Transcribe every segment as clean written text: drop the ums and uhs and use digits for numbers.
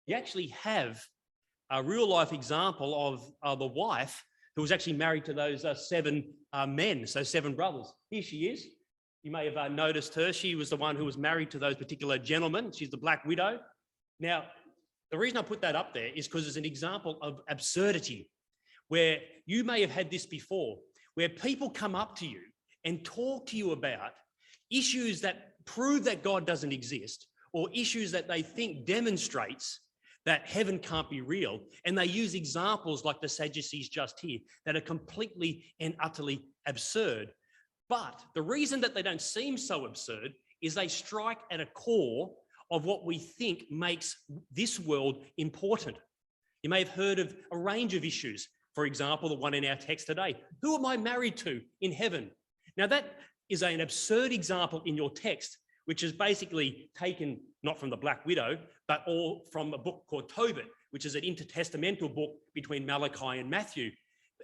You actually have a real life example of the wife who was actually married to those seven men, so seven brothers. Here she is. You may have noticed her. She was the one who was married to those particular gentlemen. She's the Black Widow. Now, the reason I put that up there is because it's an example of absurdity, where you may have had this before, where people come up to you and talk to you about issues that prove that God doesn't exist, or issues that they think demonstrates that heaven can't be real. And they use examples like the Sadducees just here that are completely and utterly absurd. But the reason that they don't seem so absurd is they strike at a core of what we think makes this world important. You may have heard of a range of issues. For example, the one in our text today. Who am I married to in heaven? Now, that is an absurd example in your text, which is basically taken not from the Black Widow, but all from a book called Tobit, which is an intertestamental book between Malachi and Matthew.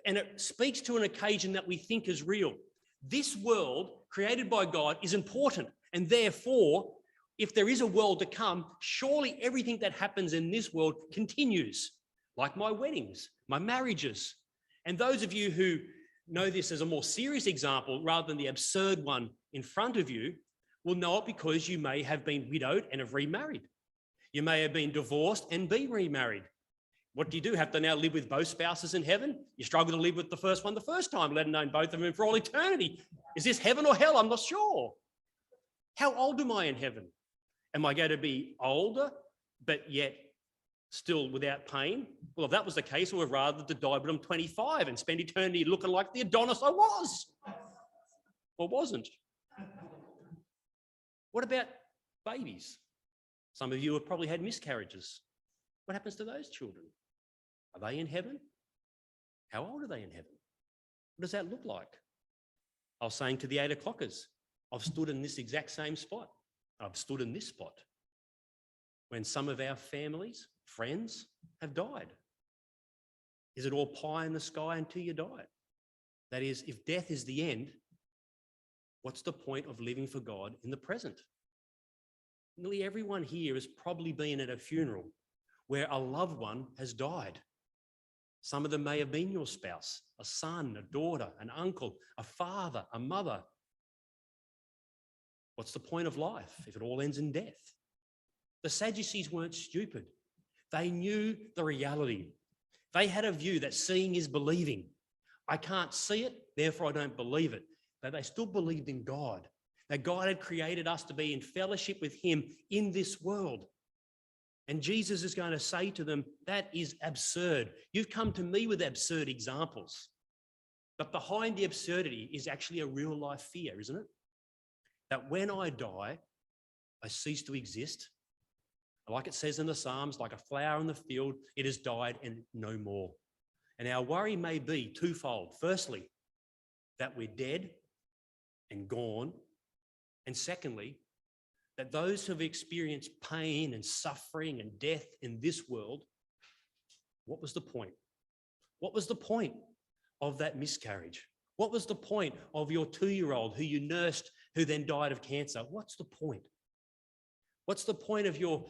And it speaks to an occasion that we think is real. This world created by God is important. And therefore, if there is a world to come, surely everything that happens in this world continues, like my weddings, my marriages. And those of you who know this as a more serious example rather than the absurd one in front of you will know it because you may have been widowed and have remarried. You may have been divorced and be remarried. What do you do? Have to now live with both spouses in heaven? You struggle to live with the first one the first time, let alone both of them for all eternity. Is this heaven or hell? I'm not sure. How old am I in heaven? Am I going to be older, but yet still without pain? Well, if that was the case, I would rather to die when I'm 25 and spend eternity looking like the Adonis I was. Or wasn't. What about babies? Some of you have probably had miscarriages. What happens to those children? Are they in heaven? How old are they in heaven? What does that look like? I was saying to the 8 o'clockers, I've stood in this exact same spot. I've stood in this spot when some of our families, friends have died. Is it all pie in the sky until you die? That is, if death is the end, what's the point of living for God in the present? Nearly everyone here has probably been at a funeral where a loved one has died. Some of them may have been your spouse, a son, a daughter, an uncle, a father, a mother. What's the point of life if it all ends in death? The Sadducees weren't stupid. They knew the reality. They had a view that seeing is believing. I can't see it, therefore I don't believe it. But they still believed in God, that God had created us to be in fellowship with him in this world. And Jesus is going to say to them, that is absurd. You've come to me with absurd examples. But behind the absurdity is actually a real life fear, isn't it? That when I die, I cease to exist. Like it says in the Psalms, like a flower in the field, it has died and no more. And our worry may be twofold. Firstly, that we're dead and gone. And secondly, that those who have experienced pain and suffering and death in this world, what was the point? What was the point of that miscarriage? What was the point of your 2-year-old who you nursed, who then died of cancer? What's the point? What's the point of your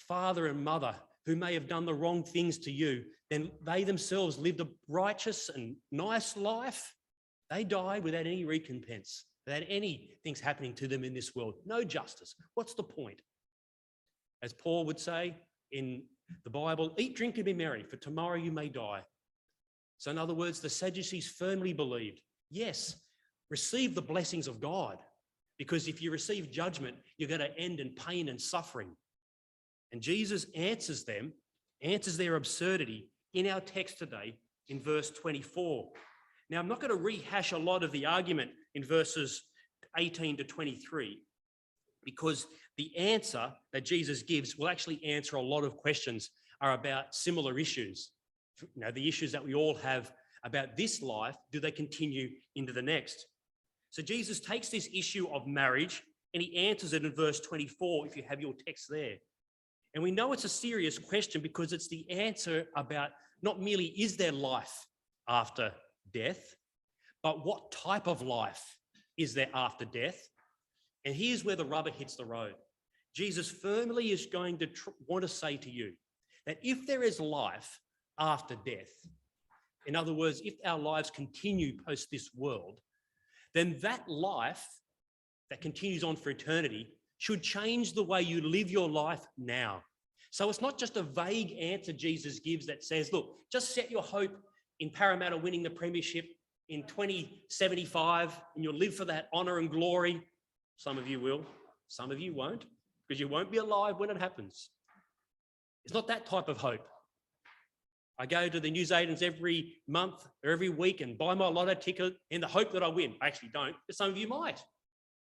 father and mother who may have done the wrong things to you? Then they themselves lived a righteous and nice life. They died without any recompense, without any things happening to them in this world. No justice. What's the point? As Paul would say in the Bible, eat, drink, and be merry, for tomorrow you may die. So in other words, the Sadducees firmly believed, yes, receive the blessings of God, because if you receive judgment, you're going to end in pain and suffering. And Jesus answers their absurdity in our text today in verse 24. Now, I'm not going to rehash a lot of the argument in verses 18 to 23, because the answer that Jesus gives will actually answer a lot of questions are about similar issues. You know, the issues that we all have about this life, do they continue into the next? So Jesus takes this issue of marriage and he answers it in verse 24, if you have your text there. And we know it's a serious question because it's the answer about not merely is there life after death, but what type of life is there after death? And here's where the rubber hits the road. Jesus firmly is going to want to say to you that if there is life after death, in other words, if our lives continue post this world, then that life that continues on for eternity should change the way you live your life now. So it's not just a vague answer Jesus gives that says, look, just set your hope in Parramatta winning the premiership in 2075 and you'll live for that honour and glory. Some of you will, some of you won't, because you won't be alive when it happens. It's not that type of hope. I go to the newsagents every month or every week and buy my lotto ticket in the hope that I win. I actually don't, but some of you might.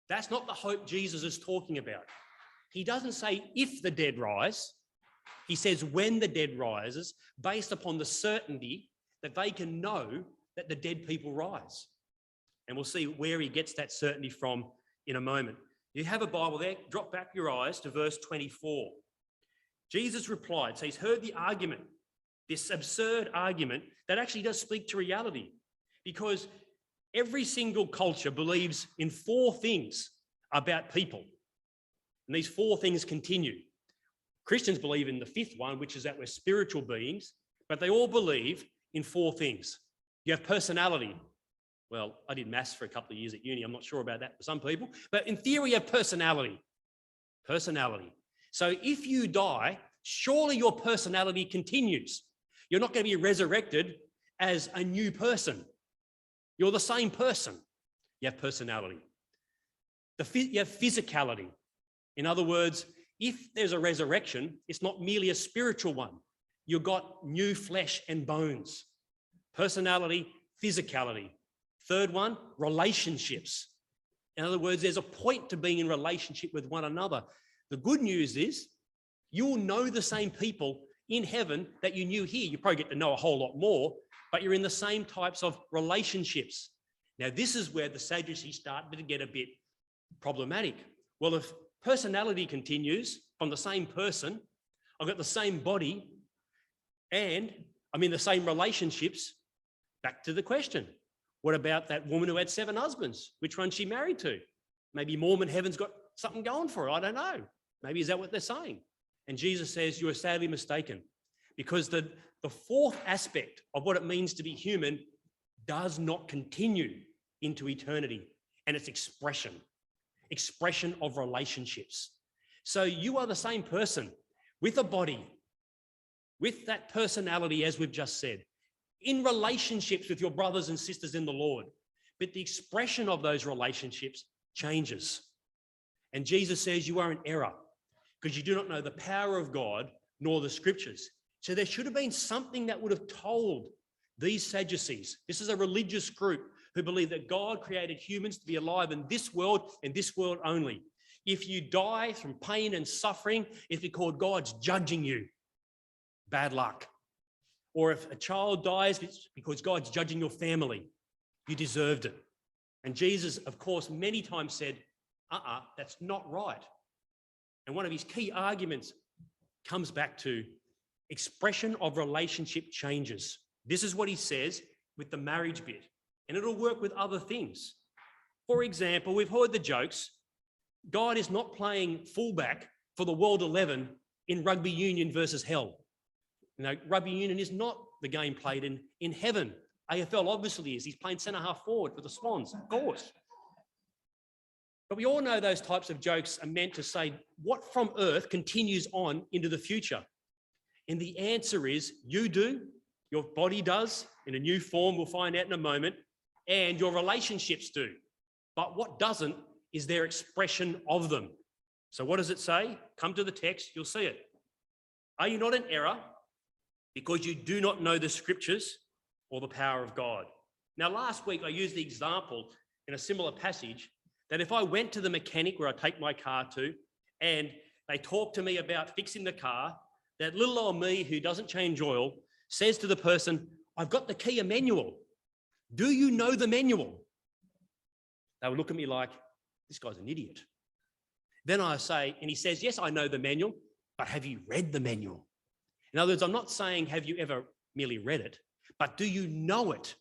That's not the hope Jesus is talking about. He doesn't say if the dead rise. He says when the dead rises, based upon the certainty that they can know that the dead people rise. And we'll see where he gets that certainty from in a moment. You have a Bible there, drop back your eyes to verse 24. Jesus replied, so he's heard the argument, this absurd argument that actually does speak to reality, because every single culture believes in four things about people. And these four things continue. Christians believe in the fifth one, which is that we're spiritual beings, but they all believe in four things. You have personality. Well, I did maths for a couple of years at uni. I'm not sure about that for some people, but in theory, you have personality. Personality. So if you die, surely your personality continues. You're not going to be resurrected as a new person. You're the same person. You have personality. You have physicality. In other words, if there's a resurrection, it's not merely a spiritual one. You've got new flesh and bones. Personality, physicality. Third one, relationships. In other words, there's a point to being in relationship with one another. The good news is you'll know the same people in heaven that you knew here. You probably get to know a whole lot more, but you're in the same types of relationships. Now, this is where the Sadducees start to get a bit problematic. Well, if personality continues from the same person, I've got the same body, and I'm in the same relationships, back to the question. What about that woman who had 7 husbands? Which one she married to? Maybe Mormon heaven's got something going for her. I don't know. Maybe is that what they're saying? And Jesus says, you are sadly mistaken, because the fourth aspect of what it means to be human does not continue into eternity, and it's expression of relationships. So you are the same person with a body, with that personality, as we've just said, in relationships with your brothers and sisters in the Lord. But the expression of those relationships changes. And Jesus says you are in error because you do not know the power of God nor the scriptures. So there should have been something that would have told these Sadducees. This is a religious group who believe that God created humans to be alive in this world and this world only. If you die from pain and suffering, it's because God's judging you. Bad luck. Or if a child dies, it's because God's judging your family. You deserved it. And Jesus, of course, many times said, that's not right. And one of his key arguments comes back to expression of relationship changes. This is what he says with the marriage bit, and it'll work with other things. For example, we've heard the jokes. God is not playing fullback for the World 11 in rugby union versus hell. You know, rugby union is not the game played in heaven. AFL obviously is. He's playing centre-half forward for the Swans, of course. But we all know those types of jokes are meant to say what from earth continues on into the future. And the answer is you do, your body does, in a new form, we'll find out in a moment, and your relationships do. But what doesn't is their expression of them. So what does it say? Come to the text, you'll see it. Are you not in error because you do not know the scriptures or the power of God? Now, last week I used the example in a similar passage that if I went to the mechanic where I take my car to and they talk to me about fixing the car, that little old me who doesn't change oil says to the person, I've got the Kia manual. Do you know the manual? They would look at me like, this guy's an idiot. Then I say, and he says, yes, I know the manual, but have you read the manual? In other words, I'm not saying, have you ever merely read it, but do you know it?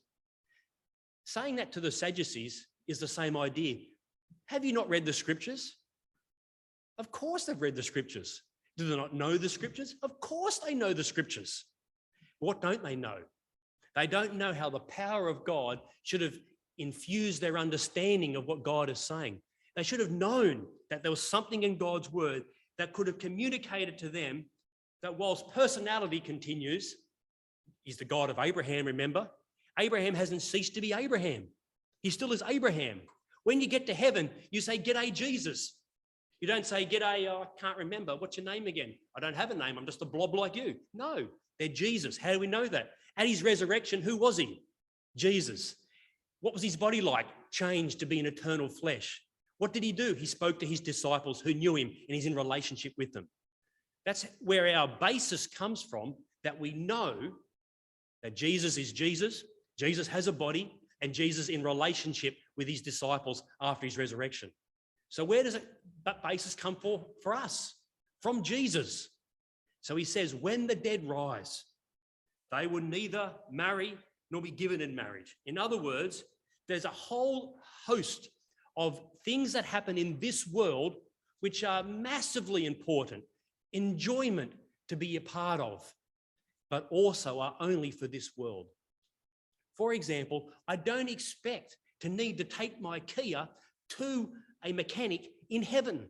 Saying that to the Sadducees is the same idea. Have you not read the scriptures? Of course they've read the scriptures. Do they not know the scriptures? Of course they know the scriptures. What don't they know? They don't know how the power of God should have infused their understanding of what God is saying. They should have known that there was something in God's word that could have communicated to them that whilst personality continues, he's the God of Abraham, remember? Abraham hasn't ceased to be Abraham. He still is Abraham. When you get to heaven, you say, "G'day, Jesus." You don't say, "G'day, I can't remember. What's your name again?" "I don't have a name. I'm just a blob like you." No, they're Jesus. How do we know that? At his resurrection, who was he? Jesus. What was his body like? Changed to be an eternal flesh. What did he do? He spoke to his disciples who knew him, and he's in relationship with them. That's where our basis comes from, that we know that Jesus is Jesus, Jesus has a body, and Jesus in relationship with his disciples after his resurrection. So where does that basis come for us? From Jesus. So he says, when the dead rise, they will neither marry nor be given in marriage. In other words, there's a whole host of things that happen in this world which are massively important, enjoyment to be a part of, but also are only for this world. For example, I don't expect to need to take my Kia to a mechanic in heaven.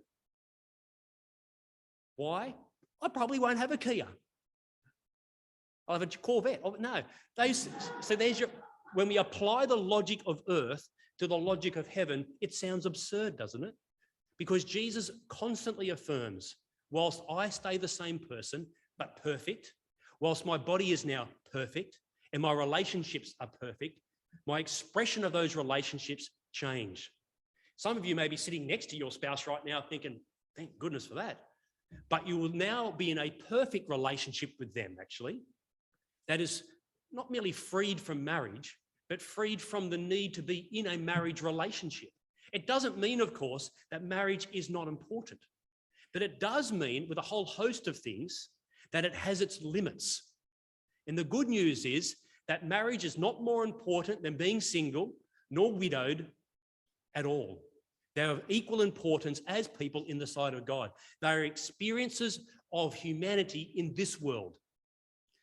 Why? I probably won't have a Kia. I'll have a Corvette. Oh, no. So there's your, when we apply the logic of earth to the logic of heaven, it sounds absurd, doesn't it? Because Jesus constantly affirms, whilst I stay the same person, but perfect, whilst my body is now perfect and my relationships are perfect, my expression of those relationships change. Some of you may be sitting next to your spouse right now thinking, thank goodness for that. But you will now be in a perfect relationship with them, actually. That is not merely freed from marriage, but freed from the need to be in a marriage relationship. It doesn't mean, of course, that marriage is not important, but it does mean, with a whole host of things, that it has its limits. And the good news is that marriage is not more important than being single, nor widowed at all. They're of equal importance as people in the sight of God. They are experiences of humanity in this world.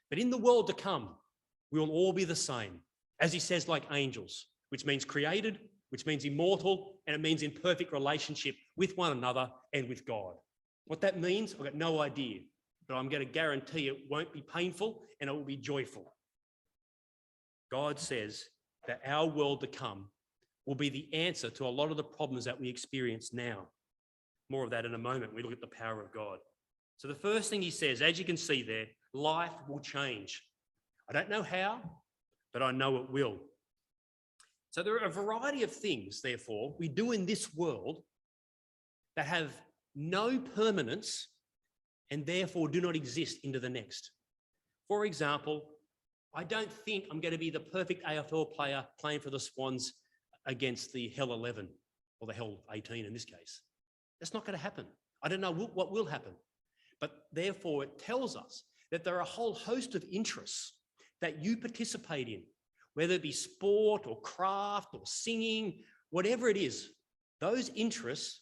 But in the world to come, we will all be the same, as he says, like angels, which means created, which means immortal, and it means in perfect relationship with one another and with God. What that means, I've got no idea, but I'm going to guarantee it won't be painful and it will be joyful. God says that our world to come will be the answer to a lot of the problems that we experience now. More of that in a moment. We look at the power of God. So the first thing he says, as you can see there, life will change. I don't know how, but I know it will. So there are a variety of things, therefore, we do in this world that have no permanence and therefore do not exist into the next. For example, I don't think I'm going to be the perfect AFL player playing for the Swans against the Hell 11 or the Hell 18 in this case. That's not going to happen. I don't know what will happen. But therefore, it tells us that there are a whole host of interests that you participate in, whether it be sport or craft or singing, whatever it is. Those interests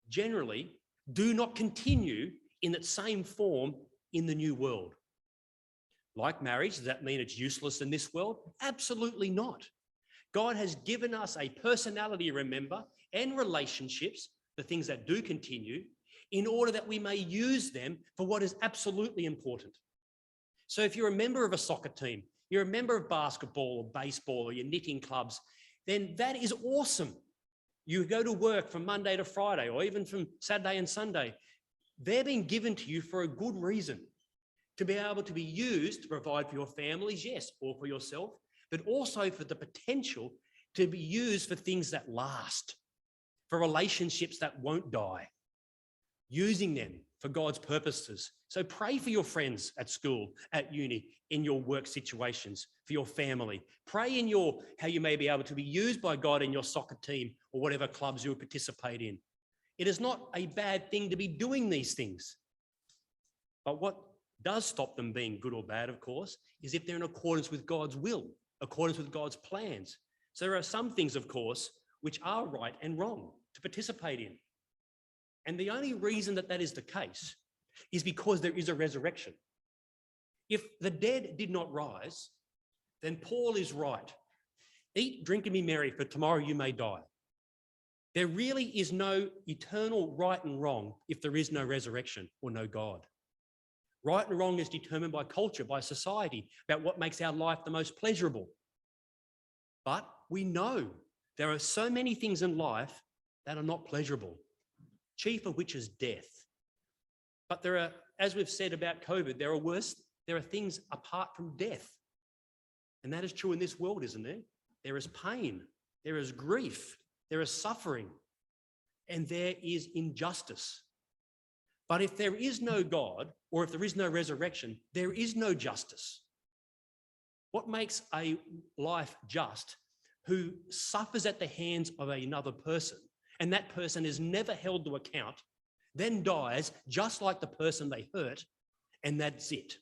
generally do not continue in that same form in the new world. Like marriage, does that mean it's useless in this world? Absolutely not. God has given us a personality, remember, and relationships, the things that do continue, in order that we may use them for what is absolutely important. So if you're a member of a soccer team, you're a member of basketball or baseball or your knitting clubs, then that is awesome. You go to work from Monday to Friday or even from Saturday and Sunday. They're being given to you for a good reason, to be able to be used to provide for your families, yes, or for yourself, but also for the potential to be used for things that last, for relationships that won't die, using them for God's purposes. So pray for your friends at school, at uni, in your work situations, for your family. Pray in how you may be able to be used by God in your soccer team or whatever clubs you participate in. It is not a bad thing to be doing these things. But what does stop them being good or bad, of course, is if they're in accordance with God's will, accordance with God's plans. So there are some things, of course, which are right and wrong to participate in. And the only reason that that is the case is because there is a resurrection. If the dead did not rise, then Paul is right. Eat, drink, and be merry, for tomorrow you may die. There really is no eternal right and wrong if there is no resurrection or no God. Right and wrong is determined by culture, by society, about what makes our life the most pleasurable. But we know there are so many things in life that are not pleasurable, chief of which is death. But there are, as we've said about COVID, there are things apart from death. And that is true in this world, isn't there? There is pain, there is grief, there is suffering, and there is injustice. But if there is no God, or if there is no resurrection, there is no justice. What makes a life just? Who suffers at the hands of another person, and that person is never held to account, then dies just like the person they hurt, and that's it.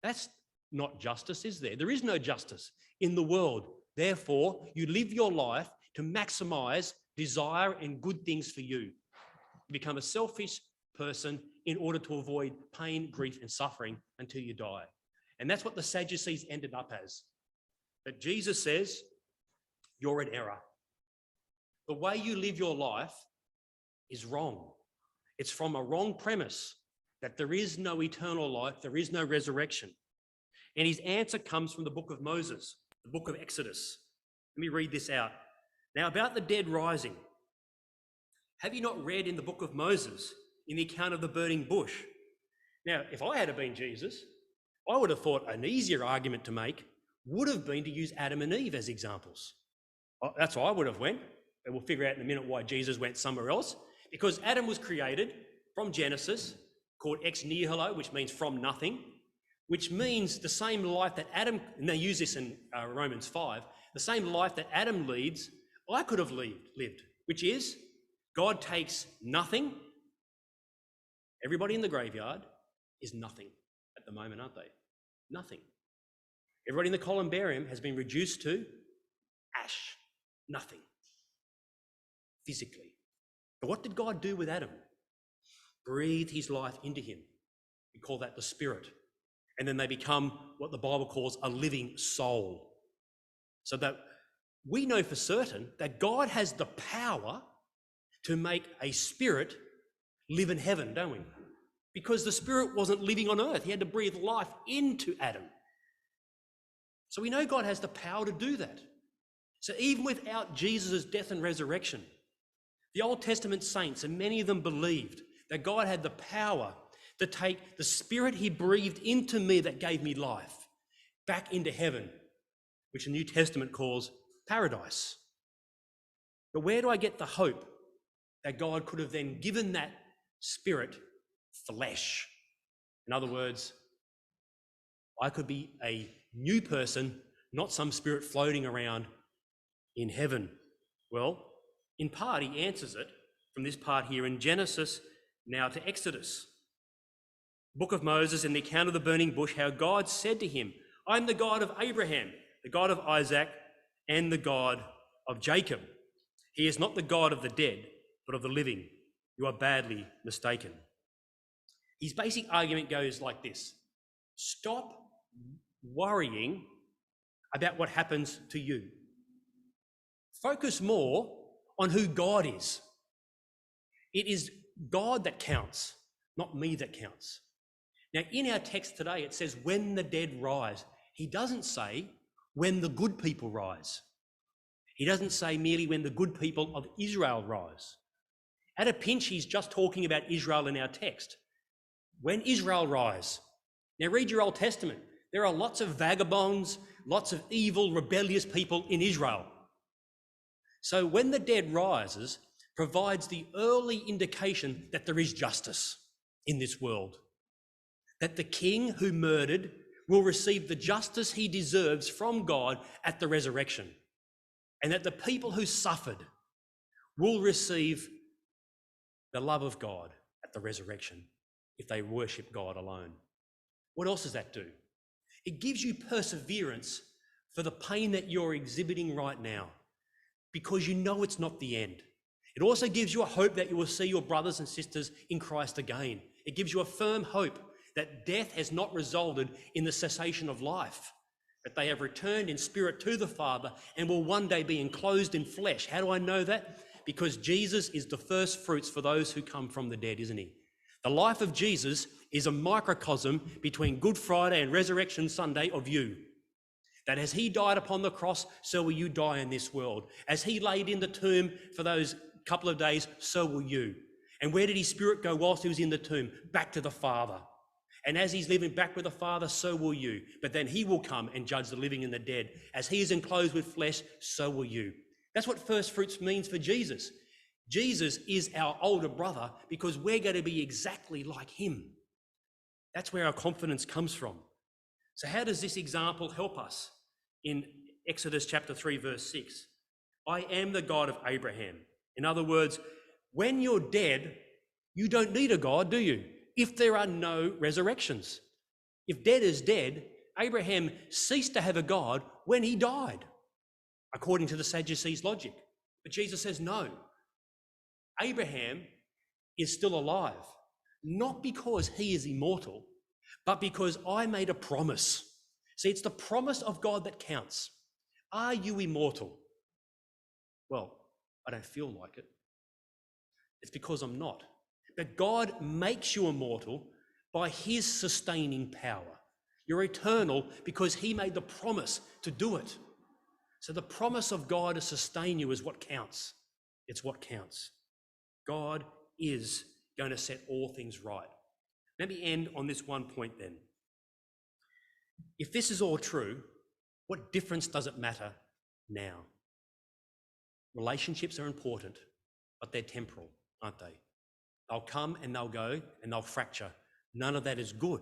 That's not justice, is there? There is no justice in the world. Therefore, you live your life to maximize desire and good things for you. You become a selfish person in order to avoid pain, grief, and suffering until you die. And that's what the Sadducees ended up as. But Jesus says, you're in error. The way you live your life is wrong. It's from a wrong premise that there is no eternal life, there is no resurrection. And his answer comes from the book of Moses, the book of Exodus. Let me read this out. Now, about the dead rising. Have you not read in the book of Moses, in the account of the burning bush? Now, if I had been Jesus, I would have thought an easier argument to make would have been to use Adam and Eve as examples. That's why I would have went, and we'll figure out in a minute why Jesus went somewhere else. Because Adam was created from Genesis, called ex nihilo, which means from nothing, which means the same life that Adam, and they use this in Romans 5, the same life that Adam leads, I could have lived, which is God takes nothing. Everybody in the graveyard is nothing at the moment, aren't they? Nothing. Everybody in the columbarium has been reduced to ash, nothing, physically. But what did God do with Adam? Breathe his life into him. We call that the spirit. And then they become what the Bible calls a living soul. So that we know for certain that God has the power to make a spirit live in heaven, don't we? Because the spirit wasn't living on earth. He had to breathe life into Adam. So we know God has the power to do that. So even without Jesus' death and resurrection, the Old Testament saints, and many of them believed that God had the power to take the spirit he breathed into me that gave me life back into heaven, which the New Testament calls paradise. But where do I get the hope that God could have then given that spirit flesh? In other words, I could be a new person, not some spirit floating around in heaven. Well, in part, he answers it from this part here in Genesis, now to Exodus. Book of Moses, in the account of the burning bush, how God said to him, I'm the God of Abraham, the God of Isaac, and the God of Jacob. He is not the God of the dead, but of the living. You are badly mistaken. His basic argument goes like this. Stop worrying about what happens to you. Focus more on who God is. It is God that counts, not me that counts. Now, in our text today, it says, when the dead rise. He doesn't say, when the good people rise. He doesn't say merely when the good people of Israel rise. At a pinch, he's just talking about Israel in our text. When Israel rise. Now, read your Old Testament. There are lots of vagabonds, lots of evil, rebellious people in Israel. So when the dead rises, provides the early indication that there is justice in this world. That the king who murdered will receive the justice he deserves from God at the resurrection. And that the people who suffered will receive the love of God at the resurrection if they worship God alone. What else does that do? It gives you perseverance for the pain that you're exhibiting right now, because you know it's not the end. It also gives you a hope that you will see your brothers and sisters in Christ again It gives you a firm hope that death has not resulted in the cessation of life, that they have returned in spirit to the Father and will one day be enclosed in flesh. How do I know that? Because Jesus is the first fruits for those who come from the dead, isn't he? The life of Jesus is a microcosm between Good Friday and Resurrection Sunday of you. That as he died upon the cross, so will you die in this world. As he laid in the tomb for those couple of days, so will you. And where did his spirit go whilst he was in the tomb? Back to the Father. And as he's living back with the Father, so will you. But then he will come and judge the living and the dead. As he is enclosed with flesh, so will you. That's what first fruits means for Jesus. Jesus is our older brother because we're going to be exactly like him. That's where our confidence comes from. So how does this example help us? In Exodus chapter 3, verse 6, I am the God of Abraham. In other words, when you're dead, you don't need a God, do you? If there are no resurrections. If dead is dead, Abraham ceased to have a God when he died, according to the Sadducees' logic. But Jesus says, no, Abraham is still alive, not because he is immortal, but because I made a promise. See, it's the promise of God that counts. Are you immortal? Well, I don't feel like it. It's because I'm not. But God makes you immortal by his sustaining power. You're eternal because he made the promise to do it. So the promise of God to sustain you is what counts. It's what counts. God is going to set all things right. Let me end on this one point then. If this is all true, what difference does it matter now? Relationships are important, but they're temporal, aren't they? They'll come and they'll go and they'll fracture. None of that is good.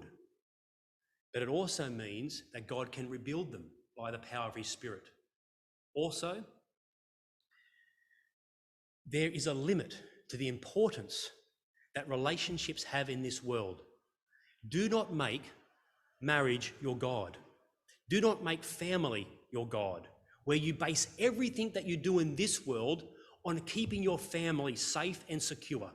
But it also means that God can rebuild them by the power of his Spirit. Also, there is a limit to the importance that relationships have in this world. Do not make marriage your God. Do not make family your God, where you base everything that you do in this world on keeping your family safe and secure.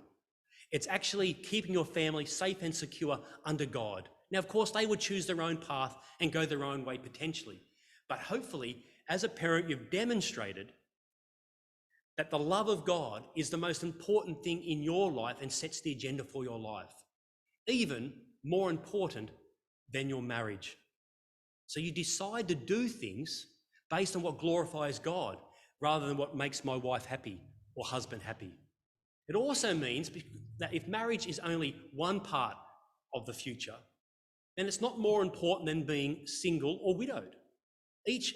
It's actually keeping your family safe and secure under God. Now, of course, they would choose their own path and go their own way potentially. But hopefully, as a parent, you've demonstrated that the love of God is the most important thing in your life and sets the agenda for your life, even more important than your marriage. So you decide to do things based on what glorifies God rather than what makes my wife happy or husband happy. It also means that if marriage is only one part of the future, then it's not more important than being single or widowed. Each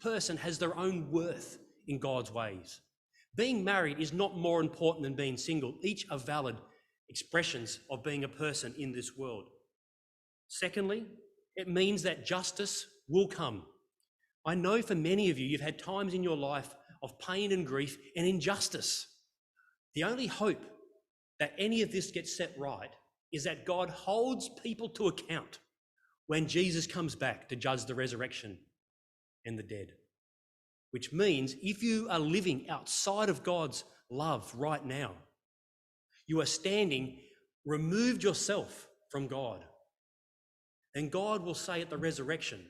person has their own worth in God's ways. Being married is not more important than being single. Each are valid expressions of being a person in this world. Secondly, it means that justice will come. I know for many of you, you've had times in your life of pain and grief and injustice. The only hope that any of this gets set right is that God holds people to account when Jesus comes back to judge the resurrection and the dead. Which means if you are living outside of God's love right now, you are standing, removed yourself from God. And God will say at the resurrection,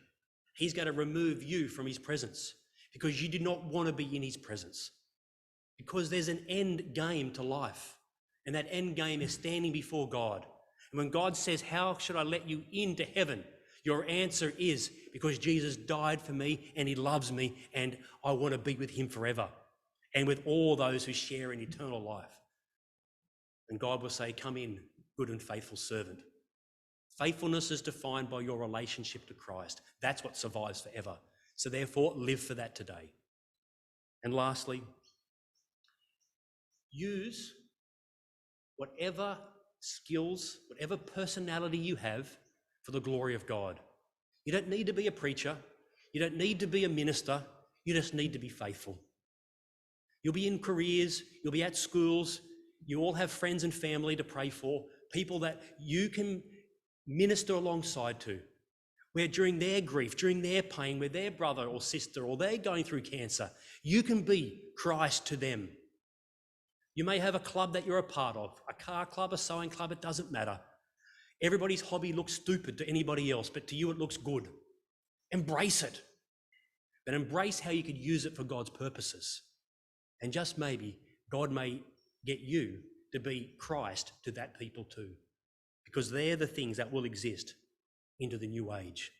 he's going to remove you from his presence because you did not want to be in his presence. Because there's an end game to life. And that end game is standing before God. And when God says, how should I let you into heaven? Your answer is because Jesus died for me and he loves me and I want to be with him forever and with all those who share in eternal life. And God will say, come in, good and faithful servant. Faithfulness is defined by your relationship to Christ. That's what survives forever. So therefore, live for that today. And lastly, use whatever skills, whatever personality you have for the glory of God. You don't need to be a preacher. You don't need to be a minister. You just need to be faithful. You'll be in careers. You'll be at schools. You all have friends and family to pray for, people that you can minister alongside to, where during their grief, during their pain, where their brother or sister or they're going through cancer, you can be Christ to them. You may have a club that you're a part of, a car club, a sewing club, it doesn't matter. Everybody's hobby looks stupid to anybody else, but to you it looks good. Embrace it. But embrace how you could use it for God's purposes. And just maybe God may get you to be Christ to that people too, because they're the things that will exist into the new age.